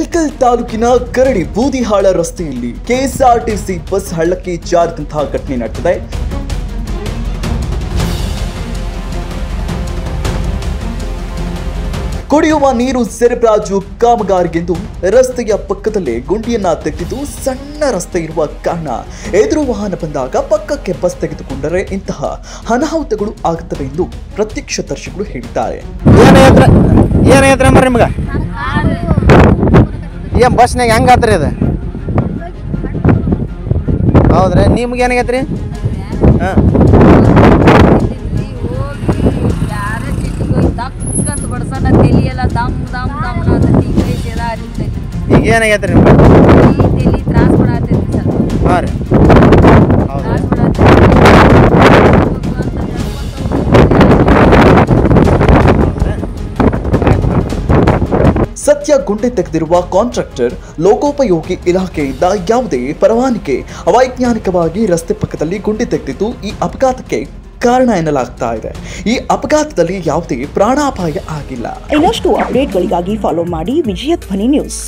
ಇಳಕಲ್ ತಾಲೂಕಿನ ಕರಡಿ ಬೂದಿಹಾಳ ರಸ್ತೆಯಲ್ಲಿ KSRTC bus ಹಳ್ಳಕ್ಕೆ ಜಾರಿದಂತಹ ಘಟನೆ ನಡೆದಿದೆ. ಕುಡಿಯುವ ನೀರು ಸರಬರಾಜು ಕಾಮಗಾರಿಗೆಂದು ರಸ್ತೆಯ ಪಕ್ಕದಲ್ಲೇ ಗುಂಡಿಯನ್ನ ತೆಗೆದಿದ್ದು ಸಣ್ಣ ರಸ್ತೆ ಇರುವ ಕಾರಣ ಎದುರು ವಾಹನ ಬಂದಾಗ ಪಕ್ಕಕ್ಕೆ ಬಸ್ ತೆಗೆದುಕೊಂಡರೆ ಇಂತಹ ಅನಾಹುತಗಳು ಆಗುತ್ತವೆ ಎಂದು ಪ್ರತ್ಯಕ್ಷದರ್ಶಿಗಳು ಹೇಳಿದ್ದಾರೆ. ಬಸ್ನಾಗ ಹೆಂಗಾತ್ರಿ ಅದು? ಹೌದ್ರಿ, ನಿಮ್ಗೆ ಏನಾಗೈತ್ರಿ? ಈಗ ಏನಾಗೈತ್ರಿ ನಿಮ್ಗೆ? ಹಾಂ ರೀ, ಸದ್ಯ ಗುಂಡಿ ತೆಗೆದಿರುವ ಕಾಂಟ್ರಾಕ್ಟರ್ ಲೋಕೋಪಯೋಗಿ ಇಲಾಖೆಯಿಂದ ಯಾವುದೇ ಪರವಾನಗಿ ಅವೈಜ್ಞಾನಿಕವಾಗಿ ರಸ್ತೆ ಪಕ್ಕದಲ್ಲಿ ಗುಂಡಿ ತೆಗೆದಿದ್ದು ಈ ಅಪಘಾತಕ್ಕೆ ಕಾರಣ ಎನ್ನಲಾಗ್ತಾ ಇದೆ. ಈ ಅಪಘಾತದಲ್ಲಿ ಯಾವುದೇ ಪ್ರಾಣಾಪಾಯ ಆಗಿಲ್ಲ. ಇನ್ನಷ್ಟು ಅಪ್ಡೇಟ್ಗಳಿಗಾಗಿ ಫಾಲೋ ಮಾಡಿ ವಿಜಯ ಧ್ವನಿ ನ್ಯೂಸ್.